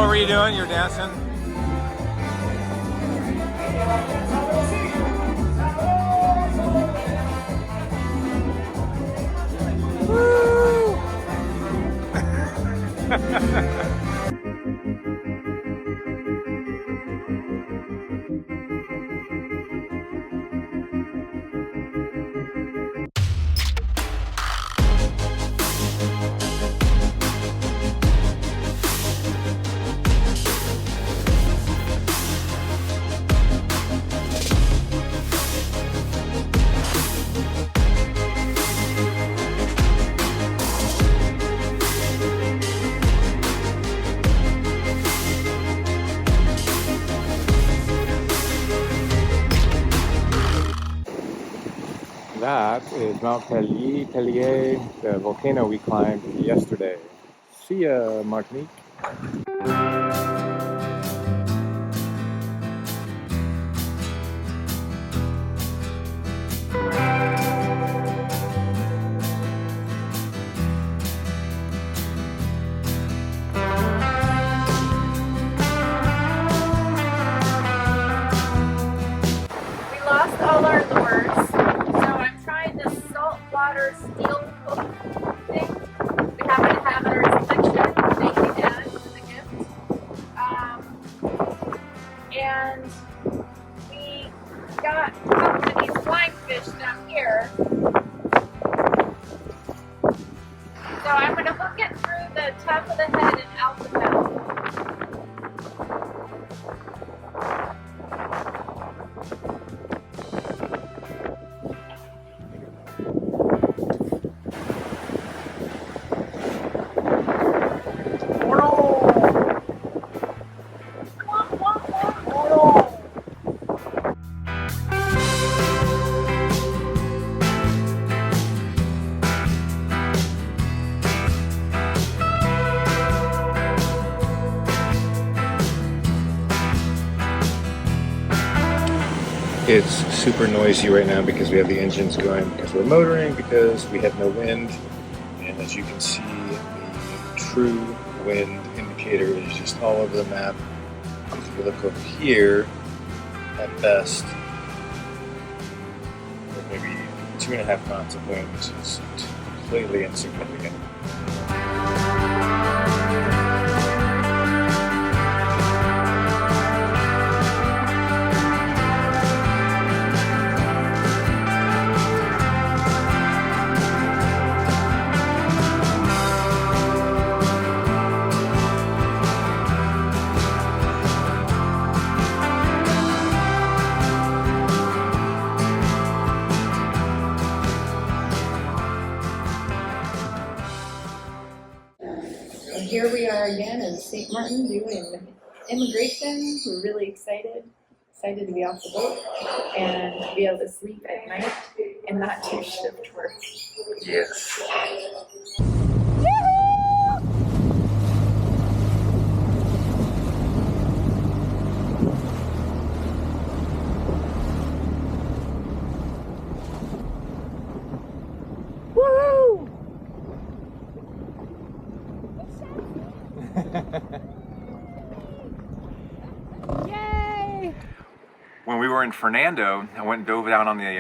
were you doing? You were dancing? That is Mount Pellier, the volcano we climbed yesterday. See ya, Martinique. We lost all our lures, so I'm trying this saltwater steel hook thing. We happen to have in our collection. Thank you, Dad, for the gift. And we got a couple of these flying fish down here. So I'm going to hook it through the top of the head and out the mouth. It's super noisy right now because we have the engines going, because we're motoring, because we had no wind. And as you can see, the true wind indicator is just all over the map. If you look over here, at best, there's maybe 2.5 knots of wind, which is completely insignificant. Here we are again in St. Maarten doing immigration. We're really excited to be off the boat and to be able to sleep at night and not do shift work. Yes. Yay! When we were in Fernando, I went and dove down on the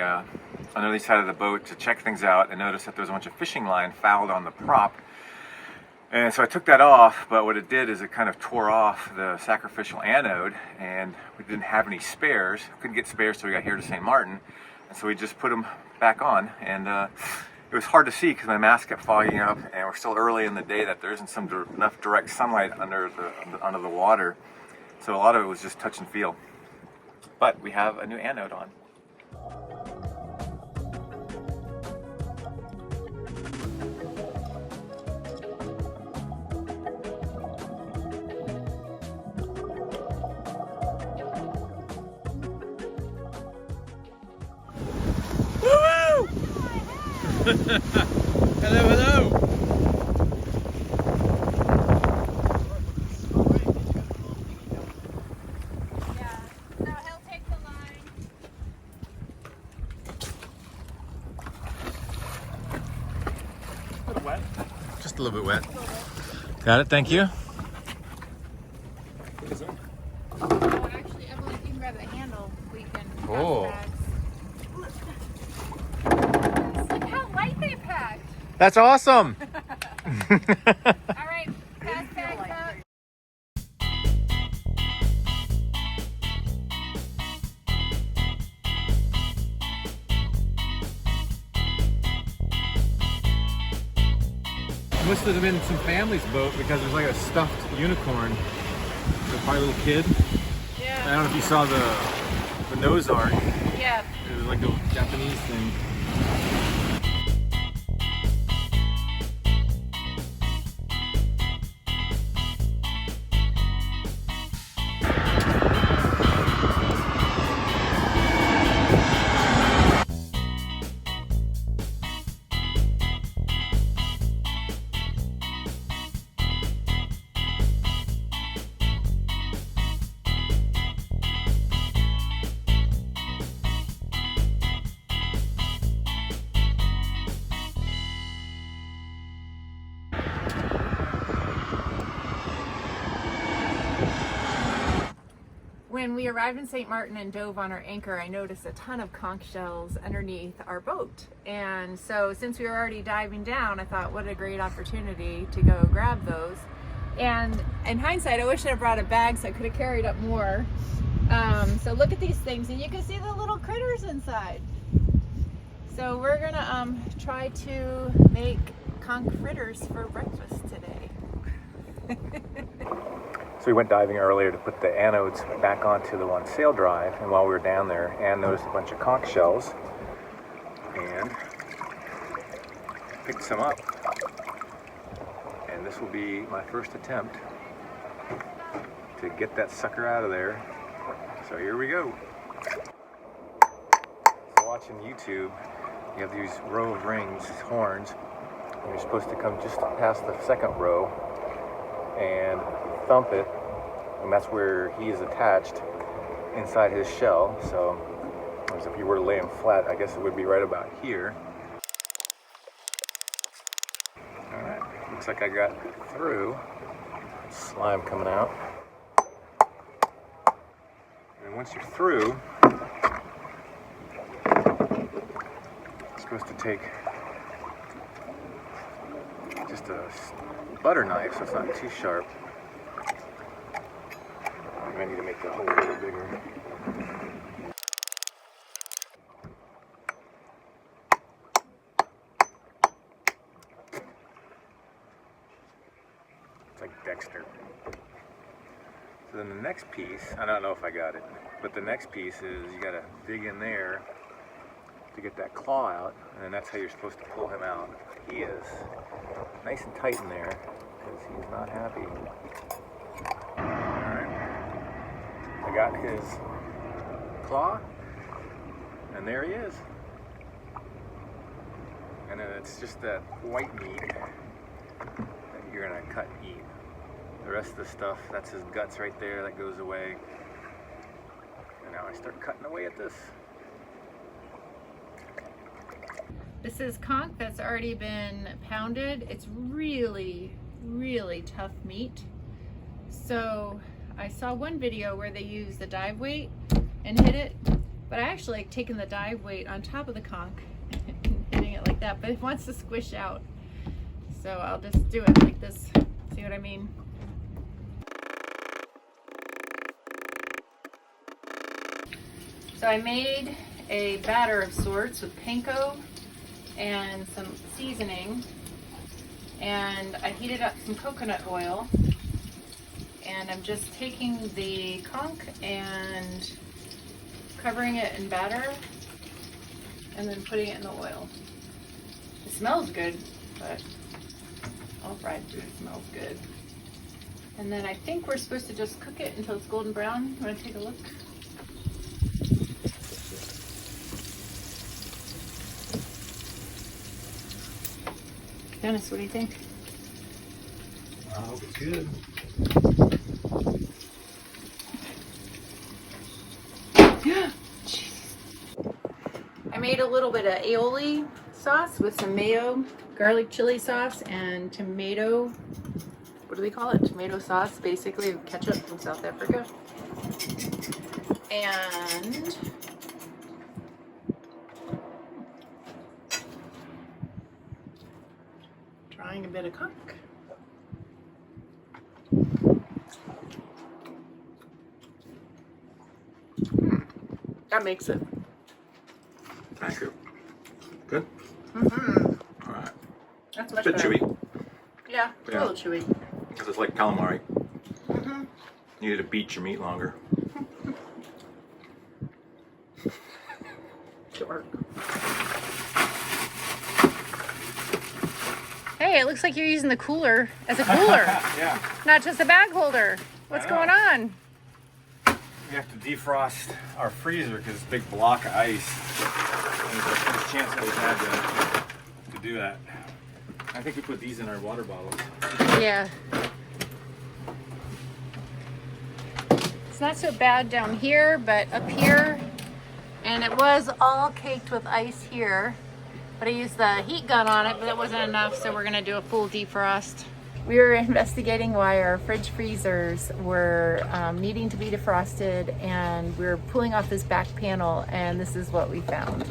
other side of the boat to check things out and noticed that there was a bunch of fishing line fouled on the prop. And so I took that off, but what it did is it kind of tore off the sacrificial anode, and we didn't have any spares. Couldn't get spares till we got here to St. Maarten, and so we just put them back on. And it was hard to see because my mask kept fogging up, and we're still early in the day that there isn't enough direct sunlight under the water. So a lot of it was just touch and feel. But we have a new anode on. Hello, hello. Yeah, no, he'll take the line. A little wet. Just a little bit wet. Got it, thank you. Is it? Oh, actually, Emily, if you can grab the handle, we can Cool. Look how light they packed. That's awesome. All right, pass bags up. Must have been some family's boat because there's like a stuffed unicorn. There's probably a little kid. I Yeah. don't know if you saw the nose art. Yeah. It was like a Japanese thing. When we arrived in St. Martin and dove on our anchor, I noticed a ton of conch shells underneath our boat. And so since we were already diving down, I thought what a great opportunity to go grab those. And in hindsight, I wish I had brought a bag so I could have carried up more. So look at these things, and you can see the little critters inside. So we're gonna try to make conch fritters for breakfast today. So we went diving earlier to put the anodes back onto the one sail drive, and while we were down there, Ann noticed a bunch of conch shells and picked some up. And this will be my first attempt to get that sucker out of there. So here we go. So watching YouTube, you have these row of rings, horns, and you're supposed to come just past the second row and thump it, and that's where he is attached inside his shell. So as if you were to lay him flat, I guess it would be right about here. All right, looks like I got through. Slime coming out. And once you're through, it's supposed to take just a butter knife, so it's not too sharp. I need to make the hole a little bigger. It's like Dexter. So then the next piece, I don't know if I got it, but the next piece is you gotta dig in there to get that claw out, and then that's how you're supposed to pull him out. He is nice and tight in there because he's not happy. I got his claw, and there he is. And then it's just that white meat that you're gonna cut and eat. The rest of the stuff, that's his guts right there, that goes away. And now I start cutting away at this. This is conch that's already been pounded. It's really, really tough meat. So I saw one video where they use the dive weight and hit it, but I actually like taking the dive weight on top of the conch and hitting it like that, but it wants to squish out. So I'll just do it like this. See what I mean? So I made a batter of sorts with panko and some seasoning, and I heated up some coconut oil. And I'm just taking the conch and covering it in batter and then putting it in the oil. It smells good, but all fried food smells good. And then I think we're supposed to just cook it until it's golden brown. You want to take a look? Dennis, what do you think? I hope it's good. I made a little bit of aioli sauce with some mayo, garlic chili sauce, and tomato what do they call it? Tomato sauce, basically ketchup from South Africa. And trying a bit of Coke. That makes it. Thank you. Good? Mm-hmm. Alright. That's It's much a bit better. chewy. Yeah, it's a little chewy. Because it's like calamari. Mm-hmm. You need to beat your meat longer. Sure. Hey, it looks like you're using the cooler as a cooler, Yeah. not just a bag holder. What's going on? We have to defrost our freezer because it's a big block of ice. And it's the first chance that we've had to do that. I think we put these in our water bottles. Yeah. It's not so bad down here, but up here, and it was all caked with ice here, but I used the heat gun on it, but it wasn't enough, so we're gonna do a full defrost. We were investigating why our fridge freezers were needing to be defrosted, and we were pulling off this back panel, and this is what we found.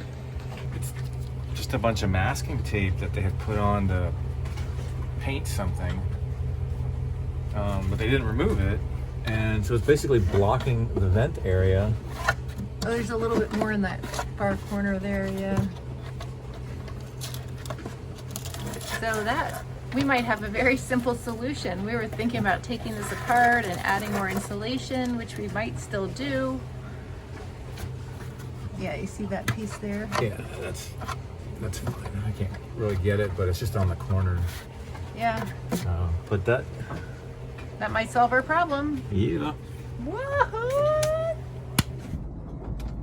It's just a bunch of masking tape that they had put on to paint something, but they didn't remove it, and so it's basically blocking the vent area. Oh, there's a little bit more in that far corner there, yeah. So that, we might have a very simple solution. We were thinking about taking this apart and adding more insulation, which we might still do. Yeah, you see that piece there? Yeah, that's fine. I can't really get it, but it's just on the corner. Yeah, But that, that might solve our problem. yeah. What?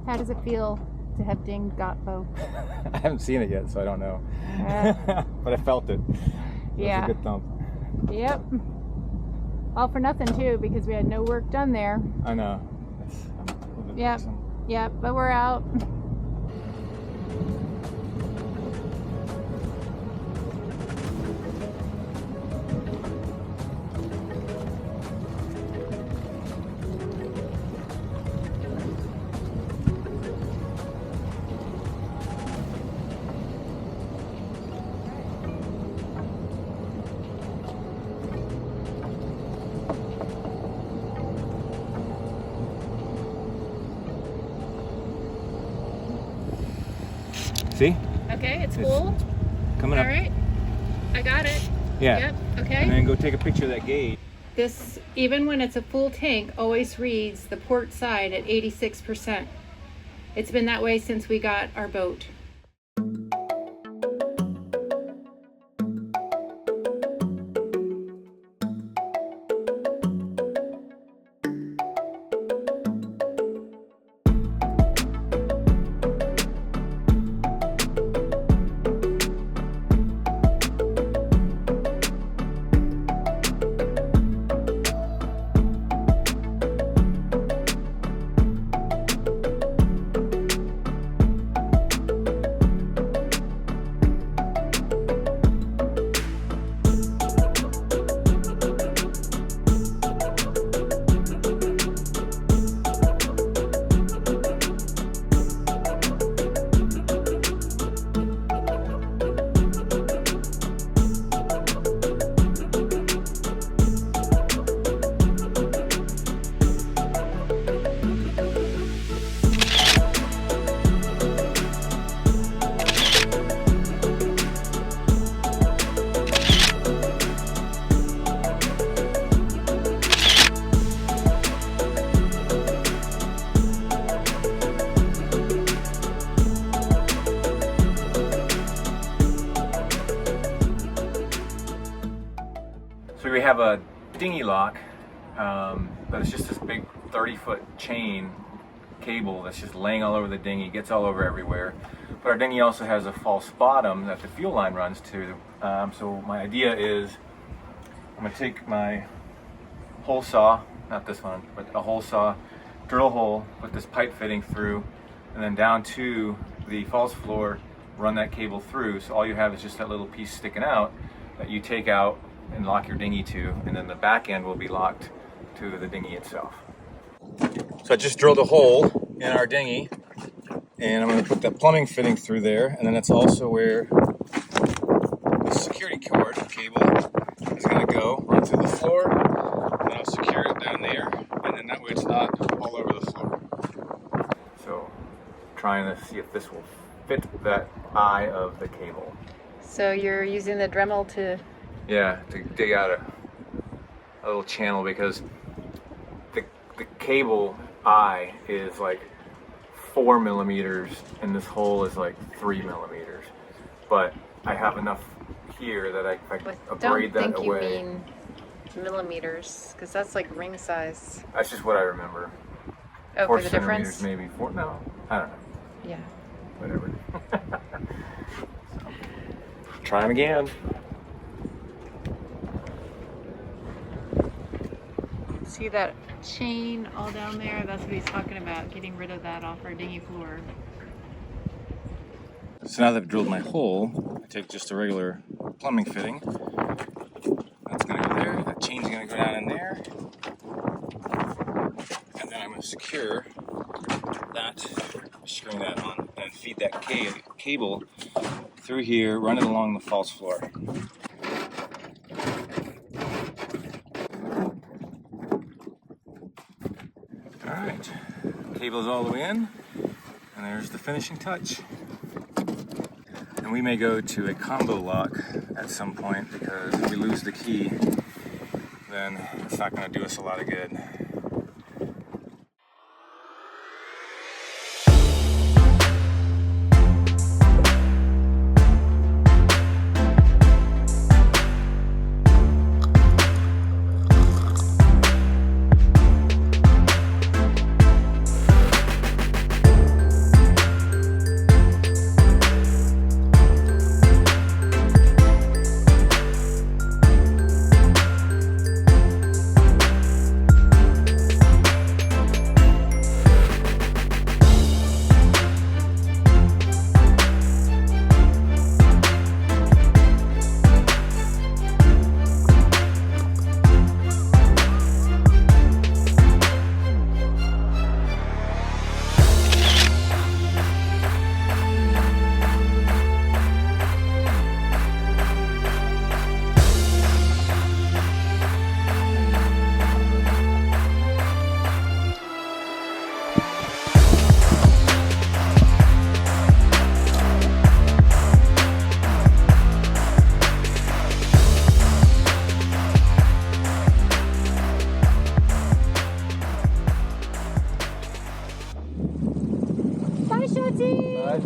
How does it feel to have dinged Gotbo? I haven't seen it yet, so I don't know. But I felt it. Yeah. It was a good thump. Yep. All for nothing too, because we had no work done there. I know. Yep. Yep, but we're out. See? Okay, it's full. Coming up. All right, I got it. Yeah. Yep, okay. And then go take a picture of that gauge. This, even when it's a full tank, always reads the port side at 86%. It's been that way since we got our boat. So we have a dinghy lock, but it's just this big 30-foot chain cable that's just laying all over the dinghy, gets all over everywhere. But our dinghy also has a false bottom that the fuel line runs to. So my idea is I'm going to take my hole saw, not this one, but a hole saw, drill a hole, put this pipe fitting through, and then down to the false floor, run that cable through. So all you have is just that little piece sticking out that you take out and lock your dinghy to, and then the back end will be locked to the dinghy itself. So I just drilled a hole in our dinghy, and I'm going to put that plumbing fitting through there, and then that's also where the security cord cable is going to go onto the floor, and I'll secure it down there, and then that way it's not all over the floor. So trying to see if this will fit that eye of the cable. So you're using the Dremel to... Yeah, to dig out a little channel, because the cable eye is like 4 millimeters and this hole is like 3 millimeters. But I have enough here that I can braid that away. Don't think you mean millimeters, because that's like ring size. That's just what I remember. Oh, 4 for the centimeters, difference? maybe 4. No, I don't know. Yeah. Whatever. So, try them again. See that chain all down there? That's what he's talking about, getting rid of that off our dinghy floor. So now that I've drilled my hole, I take just a regular plumbing fitting. That's going to go there. That chain's going to go down in there. And then I'm going to secure that, screwing that on, and feed that cable through here, run it along the false floor. Alright, cable's all the way in, and there's the finishing touch. And we may go to a combo lock at some point, because if we lose the key, then it's not going to do us a lot of good.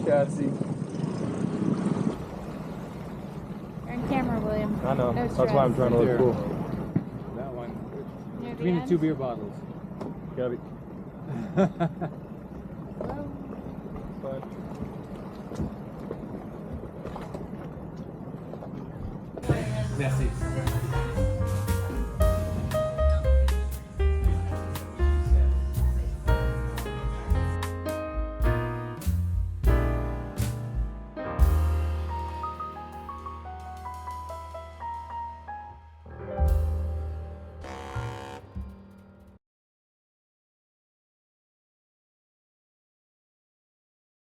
Chassis. You're on camera, William. I know. No That's why I'm trying to look cool. That one. Near Between the end? 2 beer bottles. Got it. Merci.